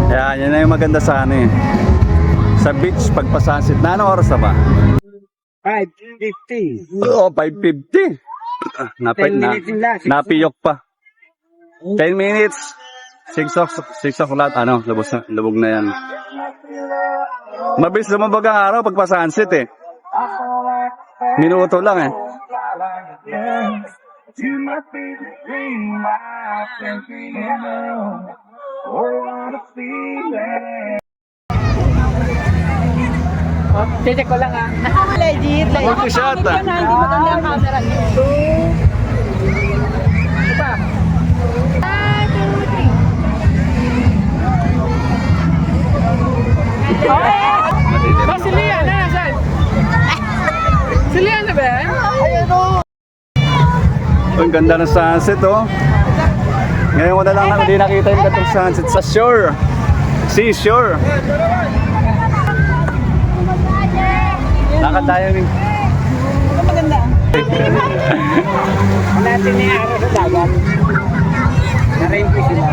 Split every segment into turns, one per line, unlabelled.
Yan na yung maganda sa ano eh. Sa beach, pagpa-sunset. Na anong oras na ba?
5:50.
Oo, 5:50. Napiyok pa. 10 minutes. 6 o'clock. Ano, lubog na yan. Mabilis lumabag ang araw pagpa-sunset eh. Minuto lang eh.
Check ko lang ah. Legit.
Good shot ah.
Hindi maganda ang camera niyo. Diba? 1, 2, 3. Ba si Lian na? Saan? Si Lian na ba yan?
Ayan o.
Ang ganda ng sunset oh. Ngayon ko na lang hindi nakita yung gatong sunset sa shore. Seashore. Lakad tayo rin.
Maganda. Natin na yung araw sa dagat. Na-rainbow sila.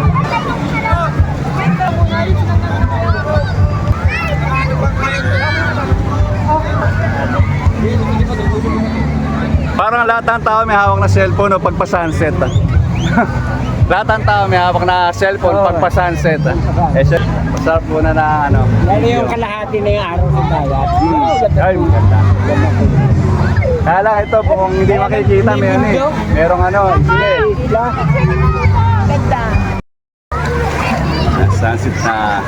Parang lahat ng tao may hawak na cellphone o pagpa-sunset. Lahat ng tao may hawak na cellphone pagpa-sunset. Masarap muna na ano.
Lalo yung kalahati na yung araw sa dagat.
Ay, maganda. Kaya lang ito, kung hindi makikita, merong ano, sige.
Ganda.
Sunset na.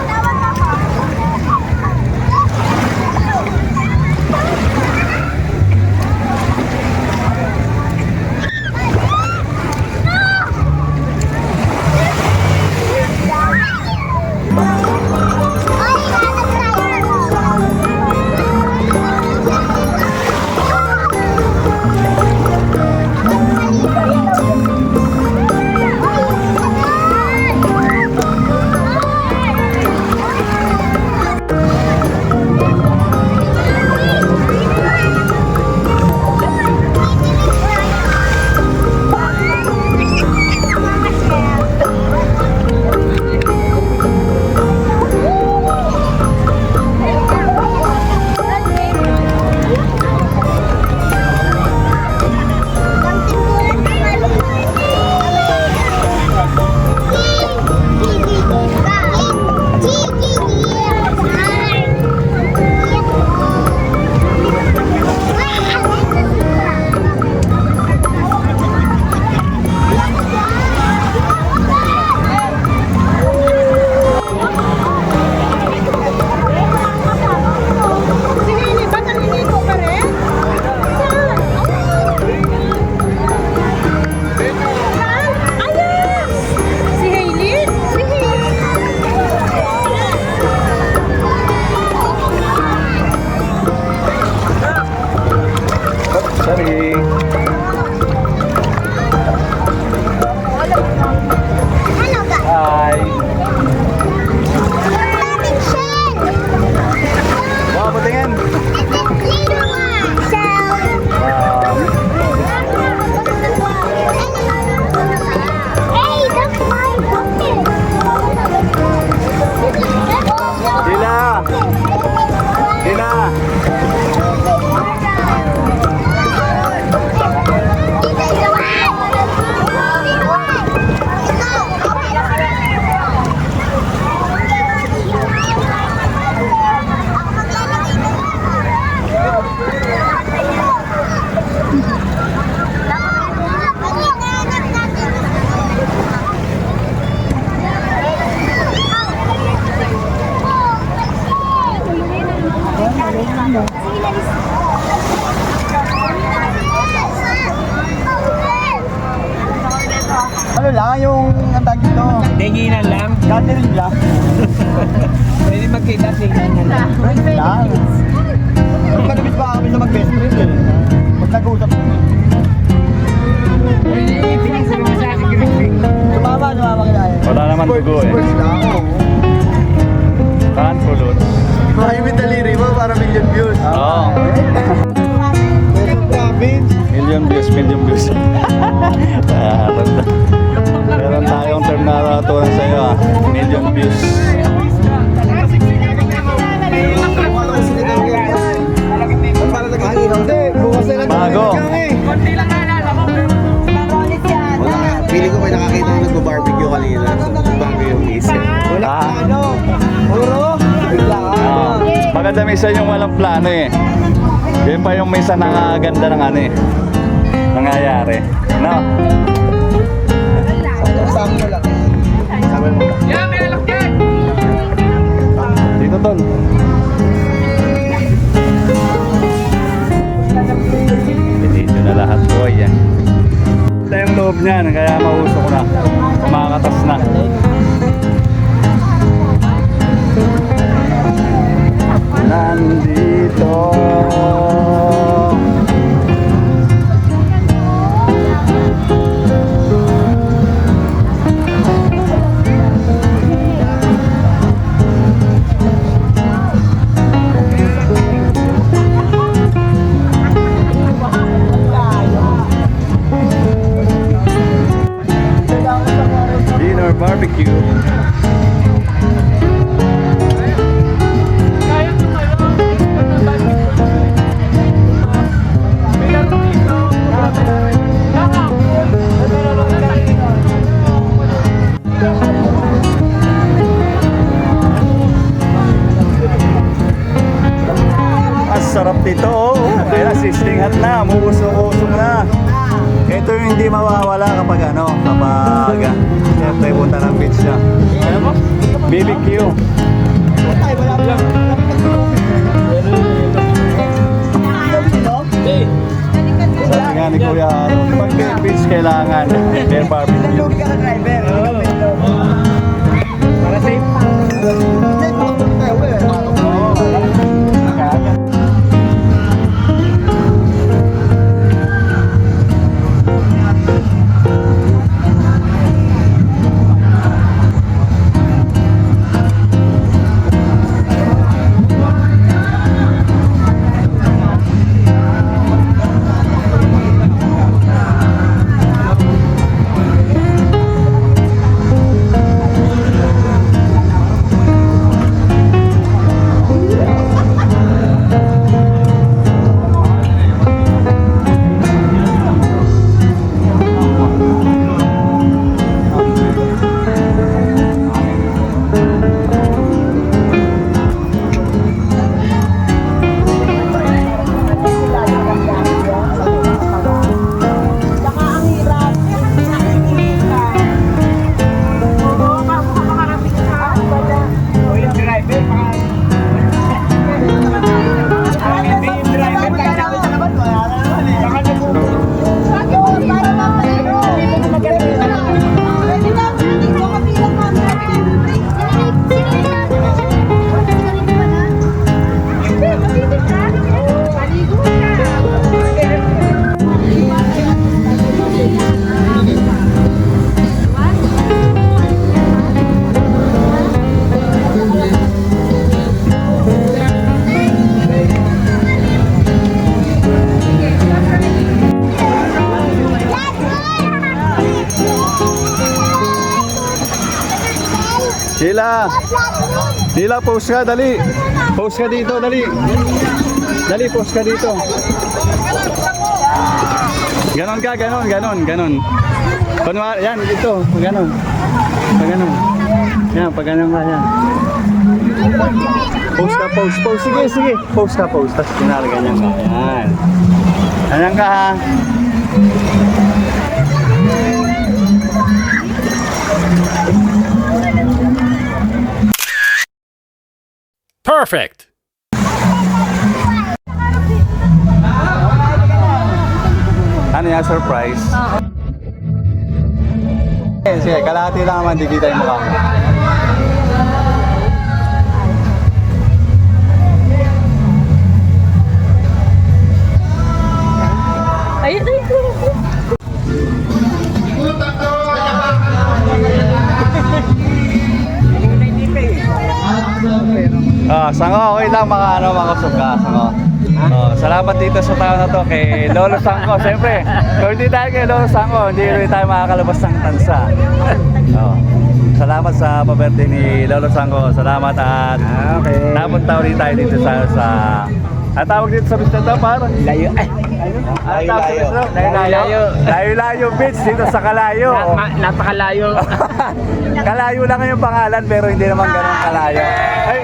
Sorry. Hi. Wow, patingin. Dila. Dila.
Ano lang yung ang tag dito?
Tinginan lang.
Gathering lang.
Pwede magkita tinginan lang.
Friends lang. Magkalabit pa kami sa mag-best friend eh. Pag nag-usap kami.
Pinagsama sa akin Griffin.
Sumama ka tayo.
Wala naman dugo eh.
Sports lang ako.
Kanpulot.
Maraming yung daliri mo para million views.
Oo.
Province.
Million views. Meron tayong term na tuwan sa'yo ah. Million views. maganda minsan yung walang plano eh. Yun pa yung minsan nakaganda ng ano eh. Nangyayari. No?
Sample lang. Sample mo.
Yeah, may alak dyan!
Dito tol. Dito na lahat ko yan. Ito yung loob niyan, kaya mausok na. Kumakatas na. Nandito. Dinner barbecue.
Kaya ko kayo. May laro dito.
Ang sarap nito. Oh. Kaya sizzling hot na, muusok-usok na. Ito yung hindi mawawala kapag siyempre punta ng beach siya. BBQ.
Ay, wala pa lang.
Sabi nga ni Kuya Harold, pag beach kailangan may barbecue.
Lugi ka na driver.
Para safe.
Hindi, makapag tayo eh.
Dila, post ka, dali. Post ka dito, dali. Dali, post ka dito. Ganon ka, ganon. Kunwari, yan, ito, ganon. Pag ganon. Yan, pag ganon ka, yan. Post ka, post. Sige. Post ka, post. Tapos kunwari, ganyan ka. Yan. Ganyan ka, ha.
Perfect!
Ano yan, surprise? Sige, kalahati lang naman, di kita yung mukha mo.
Ayun.
Sango, okay lang mga suga, sango. Salamat dito sa tao na to kay Lolo Sango. Siyempre, kung hindi tayo kay Lolo Sango, hindi rin tayo makakalabas ng tansa. Salamat sa paberte ni Lolo Sango. Salamat at napunta ulit tayo dito sa ang tawag dito sa beach na to, parang
Layo.
Layo beach dito sa Kalayo.
Napakalayo.
Kalayo lang yung pangalan pero hindi naman ganun kalayo. Ay.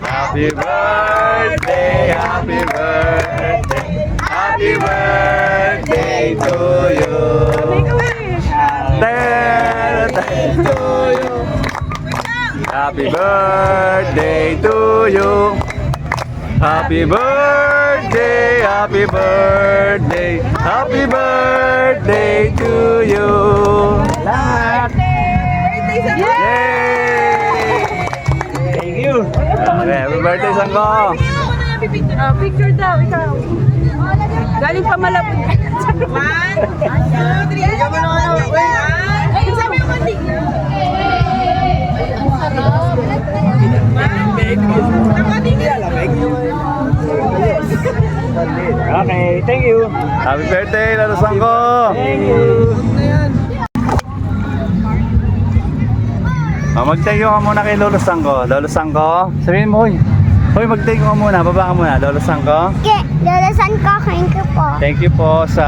Happy birthday, happy birthday, happy birthday to you. Happy birthday to you. Happy birthday, happy birthday, happy birthday to you. Yay! Thank you. Okay, happy birthday, Sangko.
Picture daw, ikaw. Galing pa malapit. 1, 2, 3. Ay, sabi mo hindi.
Okay, thank you.
Happy birthday, Lolo Sangko.
Thank you.
Mag-thank you ka muna kay Lolo Sangko. Lolo Sangko, sabihin mo, hoy. Hoy, mag-thank you ka muna. Baba ka muna. Lolo Sangko.
Okay, lalasan ko. Thank you po.
Thank you po sa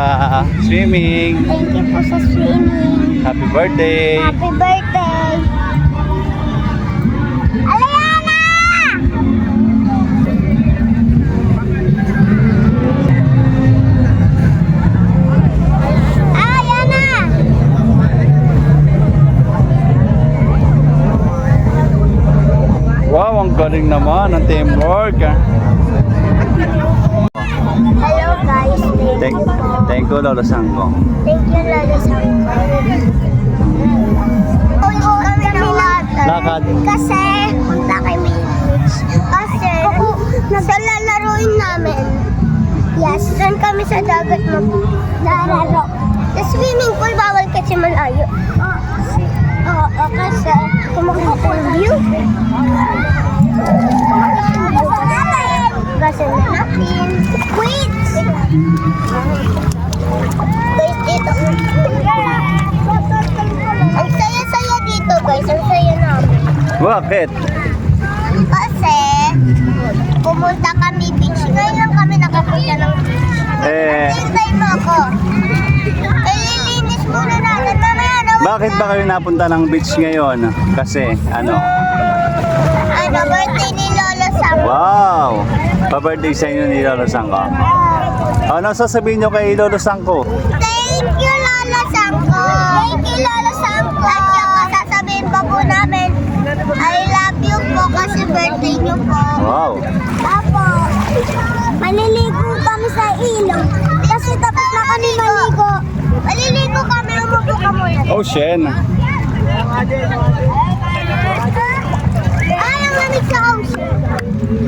swimming.
Thank you po sa swimming.
Happy birthday.
Happy birthday. Alayana! Alayana!
Wow, ang galing naman ng teamwork.
Hello guys,
Thank, thank you, Lolo Sangko.
Thank you, Lolo Sangko. Ulo kami ng water.
Lakad.
Kasi, punta kay Beach. Kasi, naglalaroin namin. Yes, doon kami sa dagat maglalaro. Sa swimming pool, bawal kasi malayo. Oo, kasi kumakita yung view. Kasi natin. Wait! Guys, dito. Ang saya-saya dito, guys. Ang saya namin.
Bakit?
Kasi, pumunta kami beach. Ngayon lang kami nakapunta ng beach. Hintay mo ako. Ililinis muna natin. Mamaya na.
Bakit ba kayo napunta ng beach ngayon? Kasi, ano?
Birthday ni Lolo Sam.
Wow! Pa-birthday sa inyo ni Lolo Sangko. Ano sasabihin nyo kay Lolo Sangko?
Thank you, Lolo Samko. Thank you, Lolo Samko. At saka sasabihin pa po namin, I love you po kasi birthday niyo po.
Wow!
Apo, maliligo kami sa ilog. Kasi tapos na kami maligo. Maliligo kami, umupo ka muna.
Ocean.
Ay, ang lamig sa ocean.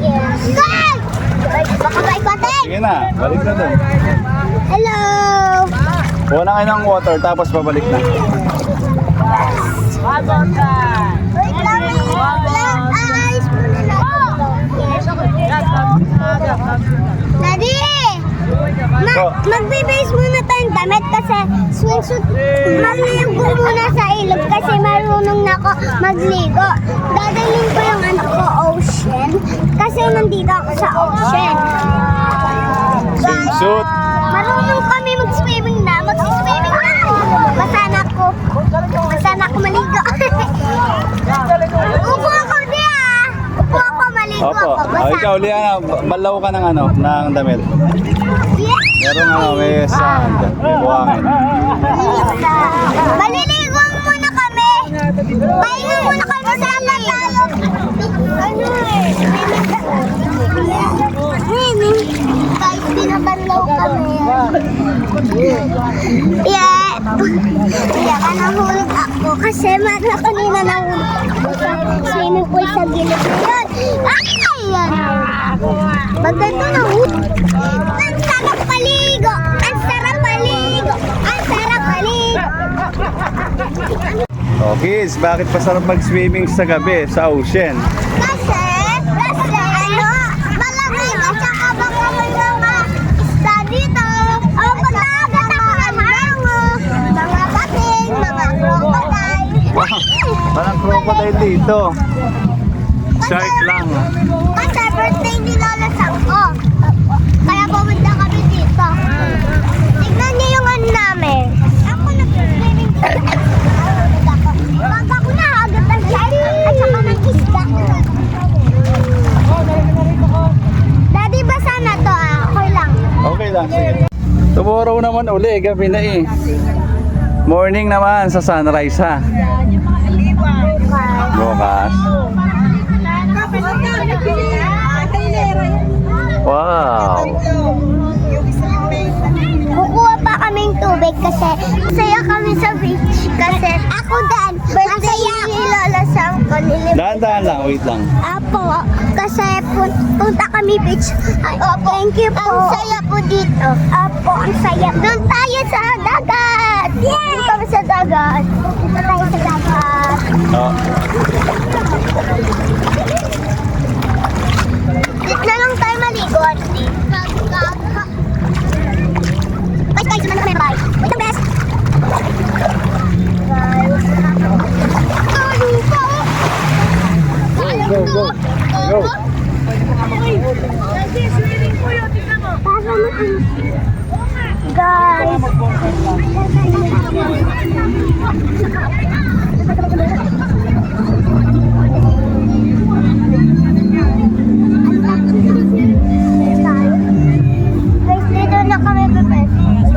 Yes. Guys! Baka maipatin.
Sige na, balik na dun.
Hello!
Kuha na kayo ng water tapos pabalik na.
Wait lang eh. Ayos muna natin. Daddy! Magbe-base muna tayong damit kasi swimsuit. Maligo muna sa ilog kasi marunong na ako magligo. Dadalhin ko yung anak ko ocean kasi nandito ako sa ocean.
Swimsuit.
Marunong kami mag-swimming na. Mag-swimming na. Basta na ako maligo. Upo ako di ah. Upo ako, maligo
Opo.
ako.
Oh, ikaw, Liana, malaw ka ng ano, ng damit. Merong ano, may sand, may buhangin.
Maliligo muna kami. Pahinga muna kami sa tayo. Ano eh? Swimming. Guys, pinabanlaw kami. Yeah. Kaya ka nahulog ako kasi kanina nahulog ako sa swimming pool sa gilid na yun. Ay! Maganda nahulog. Ang sarap paligo. Ang sarap paligo. Ang sarap paligo.
Oh, kids, bakit pasarap mag-swimming sa gabi, sa ocean?
Kasi, malamig at saka baka may mga isda dito. O, pag naagat ako ng mga bating, mga crocodile.
Parang crocodile dito. Shark lang.
Kasi birthday ni Lola Sangko. Kaya pumunta kami dito. Tignan niyo yung ano namin. Ako nag-swimming.
naman uli, gabi na eh. Morning naman sa sunrise ha. Bukas. Wow.
Kukuha pa kaming tubig kasi masaya kami sa beach. Kasi ako dan, masaya nilalasang ko.
Dahan-dahan lang, wait lang.
Apo, kasi punta kami beach. Ay, thank you po. Ang saya po dito. Apo, ang saya. Doon tayo sa dagat. Yay! Doon kami sa dagat. Doon tayo sa dagat.
Oh.
Dito na lang tayo maligo. Bye guys, naman kami bye. Wait lang, best.
Go, go, go.
Guys. Guys, dito na kami pipes.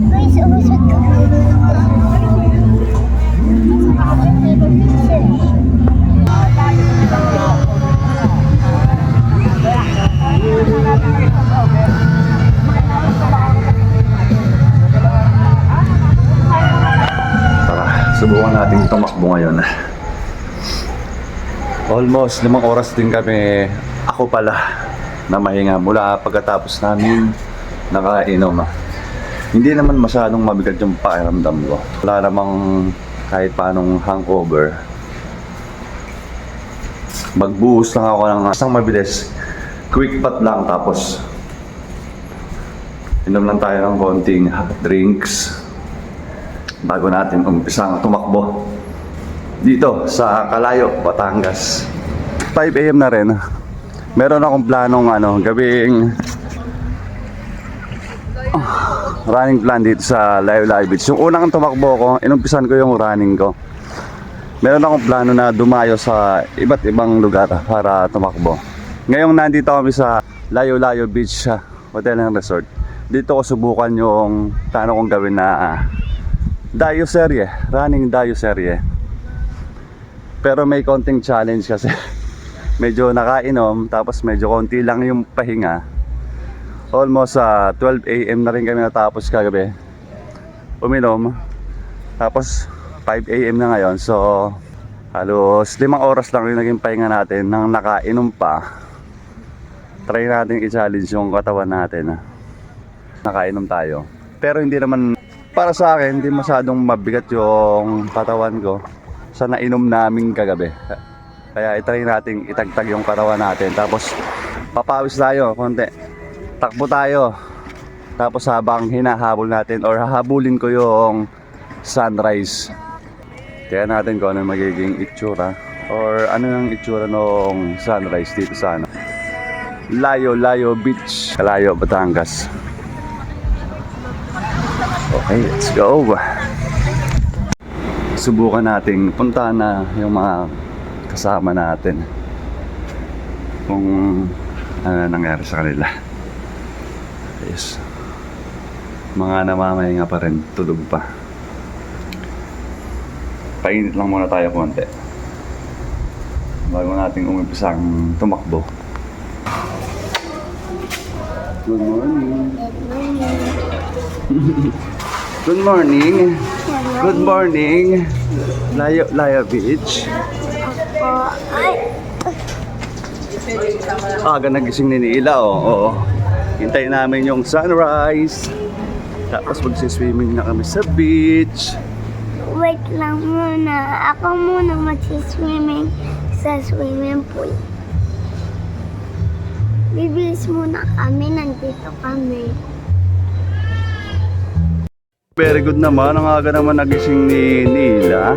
Guys, umusod kami.
Tara, subukan natin tumakbo ngayon. Almost 5 oras din kami, ako pala, na mahinga mula pagkatapos namin nakainom. Hindi naman masyadong mabigat yung pakiramdam ko. Wala namang kahit paanong hangover. Magbuhos lang ako ng isang mabilis. Quick pot lang, tapos inom lang tayo ng konting drinks bago natin umpisang tumakbo dito sa Calayo, Batangas. 5 AM na rin. Meron akong planong gabing running plan dito sa Layo-Layo Beach. Yung unang tumakbo ko, inumpisan ko yung running ko. Meron akong plano na dumayo sa iba't ibang lugar para tumakbo. Ngayong nandito kami sa Layo-Layo Beach Hotel and Resort. Dito ko subukan yung plano kong gawin na dayo serye, running dayo serye. Pero may konting challenge kasi medyo nakainom, tapos medyo konti lang yung pahinga. Almost 12 AM na rin kami natapos kagabi uminom. Tapos 5 AM na ngayon, so halos 5 oras lang yung naging pahinga natin nang nakainom pa. Try natin i-challenge yung katawan natin. Nakainom tayo. Pero hindi naman, para sa akin, hindi masyadong mabigat yung katawan ko sa nainom namin kagabi. Kaya i-try natin itagtag yung katawan natin. Tapos papawis tayo konti. Takbo tayo. Tapos habang hinahabol natin or hahabulin ko yung sunrise. Kaya natin kung ano magiging itsura or ano nang itsura ng sunrise dito sa Layo-Layo Beach, Calayo, Batangas. Okay, let's go. Subukan nating puntahan na yung mga kasama natin kung ano nangyari sa kanila. Yes. Mga namamahinga pa rin, tulog pa. Painit lang muna tayo konti bago nating umimpisang tumakbo. Good morning. Good morning. Good morning. Layo Beach. Aga nagising ni Nila, oo. Hintayin namin yung sunrise. Tapos magsiswimming na kami sa beach.
Wait lang muna. Ako muna magsiswimming sa swimming pool. Bibilis muna kami. Nandito kami.
Very good naman. Ang aga naman nagising ni Nila.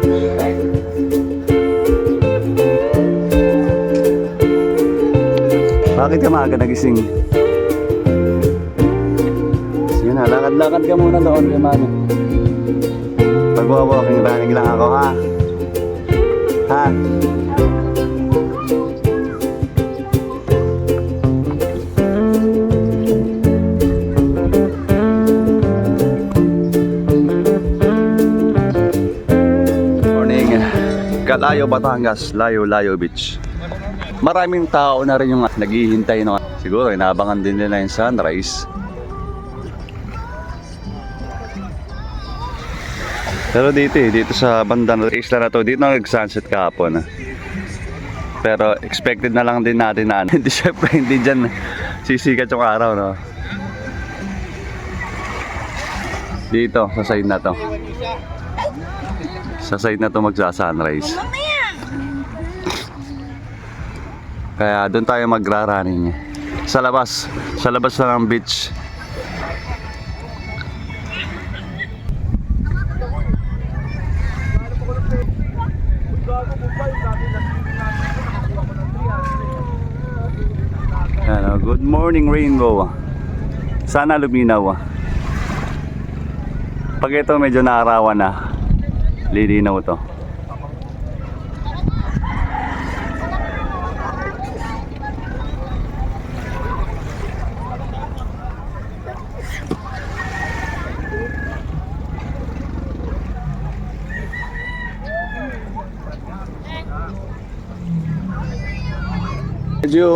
Bakit ka maaga nagising? Sige na, lakad-lakad ka muna doon kay Mami. Pag-walking running lang ako, ha? Ha? Calayo, Batangas, Layo-Layo Beach. Maraming tao na rin yung naghihintay no. Siguro inaabangan din nila yung sunrise. Pero dito sa bandang isla na to, dito nag-sunset kahapon. Pero expected na lang din natin na hindi syempre hindi dyan sisikat yung araw, no? Dito, sa side na to. Sa side na to magsa-sunrise. Kaya doon tayo magra-running. Sa labas na ng beach. Hello, good morning rainbow. Sana luminaw. Pag ito medyo naarawan na, lilinaw to. Medyo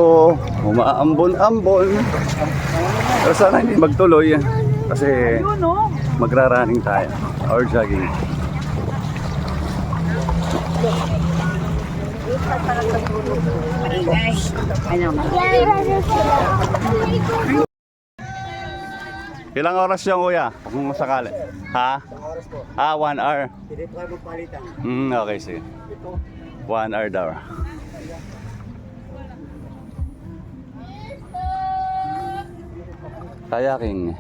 umaambon-ambon. Pero sana hindi magtuloy kasi magra-running tayo or jogging. Ilang oras yung kuya? Kung sakali. Ha? 1 hour.
Hindi po kayo magpalitan.
Okay, sige. 1 hour daw. Kayaking.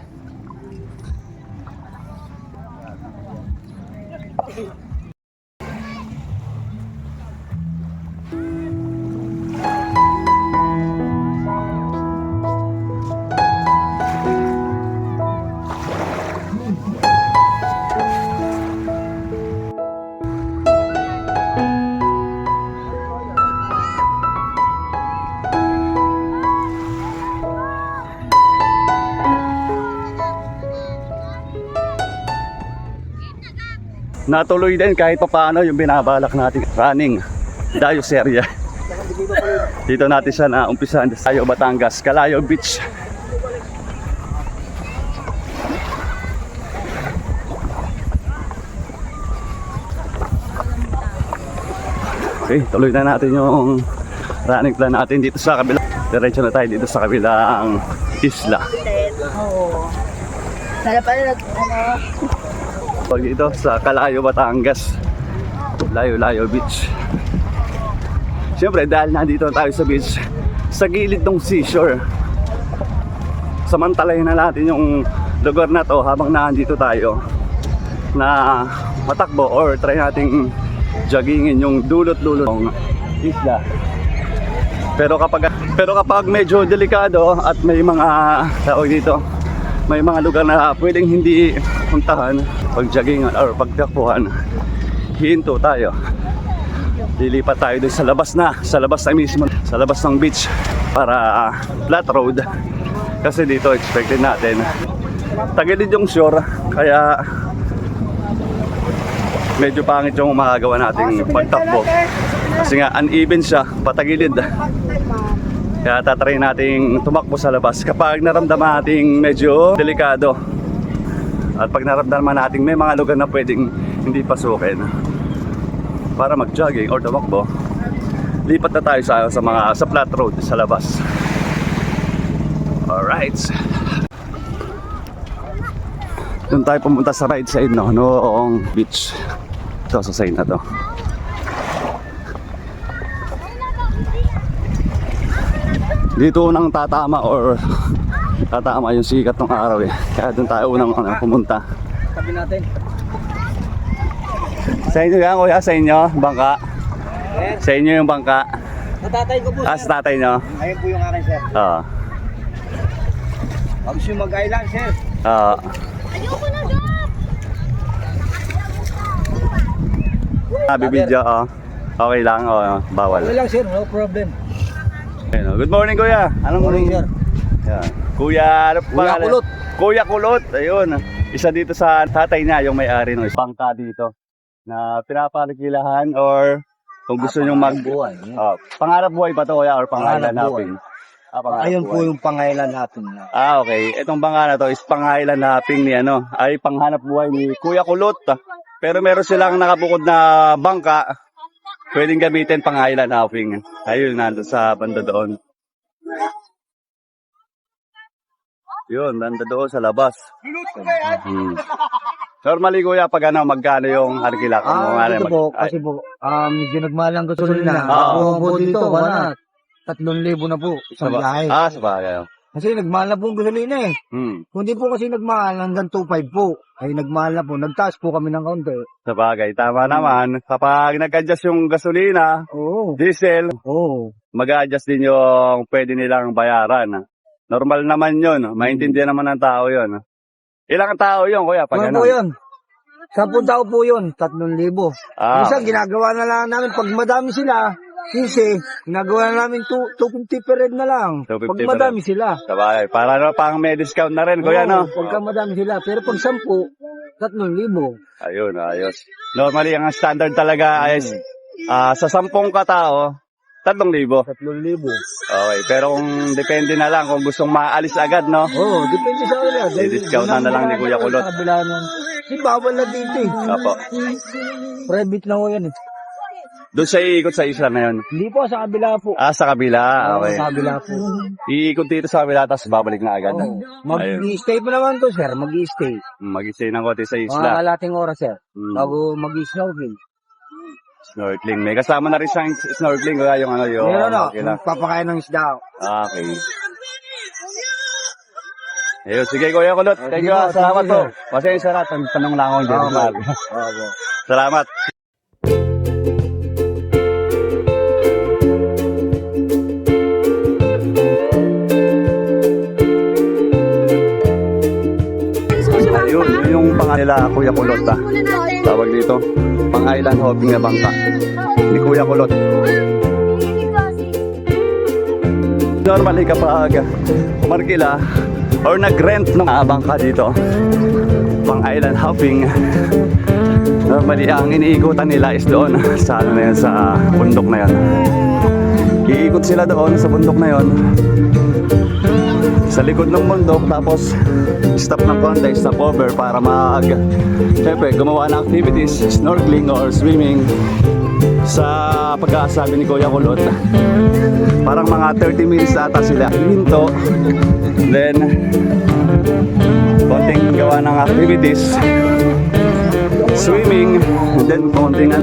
Natuloy din kahit pa paano yung binabalak natin running Dayo Seria. Dito natin siya na umpisahan sa Layo, Batangas, Calayo Beach. Okay, tuloy na natin yung running plan natin dito sa kabila. Diretso na tayo dito sa kabilang isla.
Oo. Sana pala
Pag dito sa Calayo, Batangas, Layo-Layo Beach. Siyempre dahil nandito tayo sa beach, sa gilid ng seashore, samantalahin na natin yung lugar na to habang nandito tayo na matakbo or try nating joggingin yung dulot-dulot ng isla. Pero kapag medyo delikado at may mga tawag dito, may mga lugar na pwedeng hindi puntahan, pag-joggingan or pagtakbuhan, hinto tayo. Lilipat tayo dun sa labas na mismo, sa labas ng beach para flat road. Kasi dito expected natin tagilid yung shore, kaya medyo pangit yung makagawa nating pagtakbo. Kasi nga uneven siya, patagilid. Kaya tatry nating tumakbo sa labas kapag naramdaman nating medyo delikado. At pag naramdaman nating may mga lugar na pwedeng hindi pasukin para mag-jogging or tumakbo, lipat na tayo sa flat road sa labas. Alright. Doon tayo pumunta sa right side noong beach. Ito sa side na to. Dito unang tatama yung sikat ng araw eh. Kaya doon tayo unang pumunta.
Sabi natin.
Sa inyo yan kuya, sa inyo, bangka. Sa inyo yung bangka.
Sa tatay ko po, sir.
Sa tatay nyo.
Ayun po yung akin, sir.
Oo.
Pag siya mag-island, sir.
Oo.
ayoko na dyan.
Bibidyo, okay lang, bawal.
Okay lang, sir. No problem.
Ayun, good morning kuya. Anong
Morning, sir.
Yan. Kuya, ano pa
Kuya
pangalan?
Kulot.
Kuya Kulot, ayun. Isa dito sa tatay niya, yung may-ari ng bangka dito na pinapalikilahan or Kung gusto nyo mag...
buhay.
pangarap buhay ba to kuya or pangailan
Pangarap buhay.
natin? Pangarap
Ayun po
buhay.
yung pangailan natin.
Okay. Itong bangka na to is pangailan napping ni ay panghanap buhay ni Kuya Kulot. Pero meron silang nakabukod na bangka. Pwedeng gamitin pangailan napping. Ayun, nandun sa banda doon. Yun, nandun doon sa labas. Normally kuya, pag magkano yung harkila?
Ito po, kasi po, medyo nagmahal ang gasolina.
Oo.
Po dito, wala. 3,000 na po sa biyahe.
Sa bagay.
Kasi nagmahal na po ang gasolina eh. Kung di po kasi nagmahal, hanggang 2,500 po. Ay nagmahal na po, nagtaas po kami ng kaunti.
Sa bagay, tama naman. Kapag nag-adjust yung gasolina,
Oo.
diesel,
Oo.
mag-adjust din yung pwede nilang bayaran. Normal naman yun. Maintindihan naman ng tao yun. Ilang tao yun, kuya? Pag
Ano po yun? 10 tao po yun, 3,000. Isa, ginagawa na lang namin, pag madami sila, kasi, ginagawa na namin 250 per head na lang.
250
Pag
per
madami sila.
Sa bagay, para pang may discount na rin, kuya, no?
Pagka madami sila. Pero pag 10, 3,000.
Ayun, ayos. Normally, ang standard talaga is, sa 10 katao, 3,000.
3,000.
Okay, pero kung depende na lang, kung gustong maalis agad, no?
Oo, depende sa kanila.
I-discount na lang ni Kuya Kulot.
Sa kabila nun. Di bawal na dito eh.
Apo.
Private na ho yan eh.
Doon siya iikot sa isla na yun.
Hindi po, sa kabila po.
Sa kabila. Okay.
Sa kabila po.
Iikot dito sa kabila, tapos babalik na agad. Ayun.
Mag-i-stay pa naman to, sir. Mag-i-stay.
Mag-stay ng konti sa
Mga
isla.
kalating oras, sir. Bago mag-i-snorkeling.
Snorkeling. May kasama na rin siyang snorkeling. Kaya yung yung...
Meron no,
okay lang.
papakain ng isda.
Okay. Ayun, sige Kuya Kulot. Thank
sige
you.
po,
Salamat
sige,
po.
sir.
Pasensya na. Tanong lang ako dyan.
Oo.
Salamat. Ayun, yun yung pangalan nila Kuya Kulot. Tawag dito. Pang-island hopping na bangka. Ni Kuya Kulot. Normally kapag markila or nag-rent ng bangka dito, pang-island hopping, normally ang iniikutan nila is doon sa ano na yun, sa bundok na yun. Iikot sila doon sa bundok na yun, sa likod ng bundok, tapos stop ng konti, stop over para syempre gumawa ng activities, snorkeling or swimming. Sa pagkasabi ni Kuya Kulot, parang mga 30 minutes ata sila hinto, then konting gawa ng activities, swimming, and then konting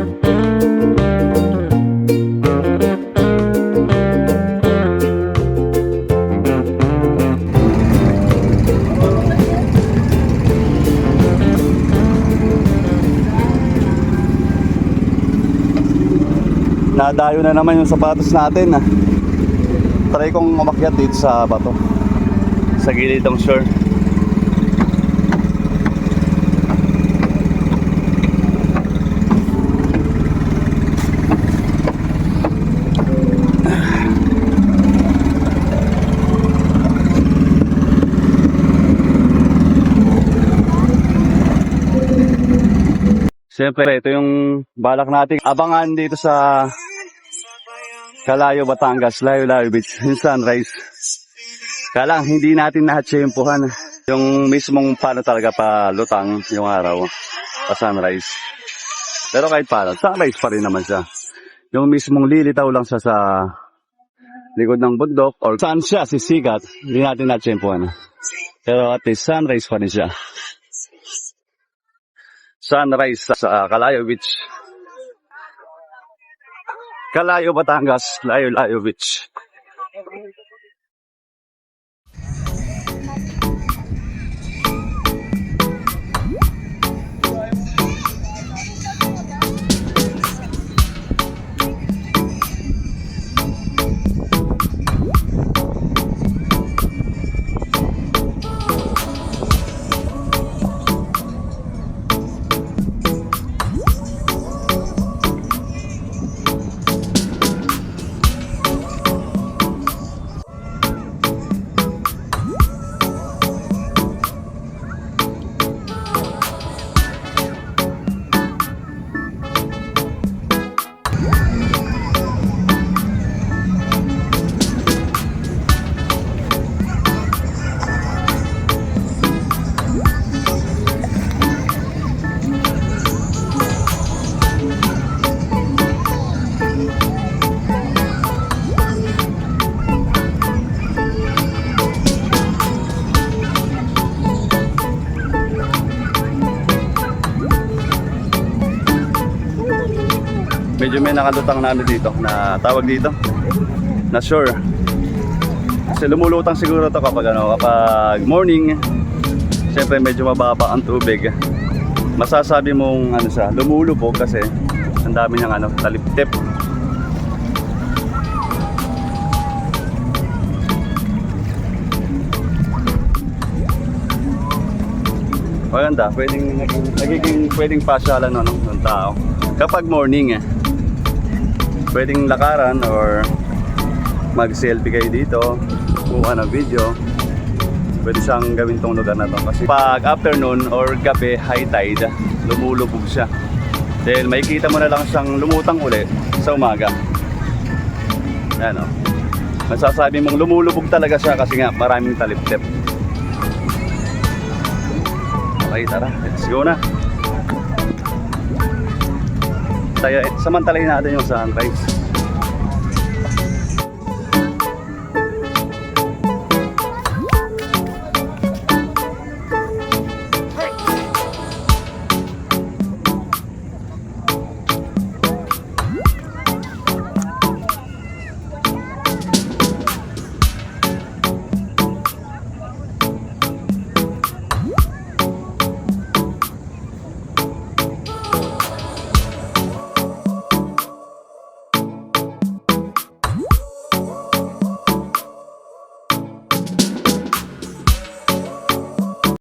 nadayo na naman yung sapatos natin. Try kong umakyat dito sa bato, sa gilid ng shore. Siyempre, ito yung balak nating abangan dito sa Calayo, Batangas, Layo-Layo Beach, yung sunrise. Kaya lang, hindi natin nahatsyempuhan yung mismong paano talaga pa lutang yung araw, pa sunrise. Pero kahit paano, sunrise pa rin naman siya. Yung mismong lilitaw lang siya sa likod ng bundok or saan siya sisikat, hindi natin nahatsyempuhan. Pero at least sunrise pa rin siya. Sunrise sa Calayo Beach. Calayo, Batangas, Layo-Layo Beach. medyo may nakalutang na ano dito, na tawag dito, na shore. Kasi lumulutang siguro to kapag morning. Siyempre medyo mababa ang tubig. Masasabi mong ano siya, lumulubog kasi ang dami niyang taliptip. Maganda, pwedeng pasyalan ng tao. Kapag morning pwedeng lakaran or mag-selfie kayo dito, kuha ng video. Pwede siyang gawin tong lugar na to. Kasi pag afternoon or gabi, high tide, lumulubog siya. Dahil makikita mo na lang siyang lumutang uli sa umaga. Ayan o. Masasabi mong lumulubog talaga siya kasi nga maraming taliptip. Okay, tara. Let's go na. Samantalahin natin yung sunrise.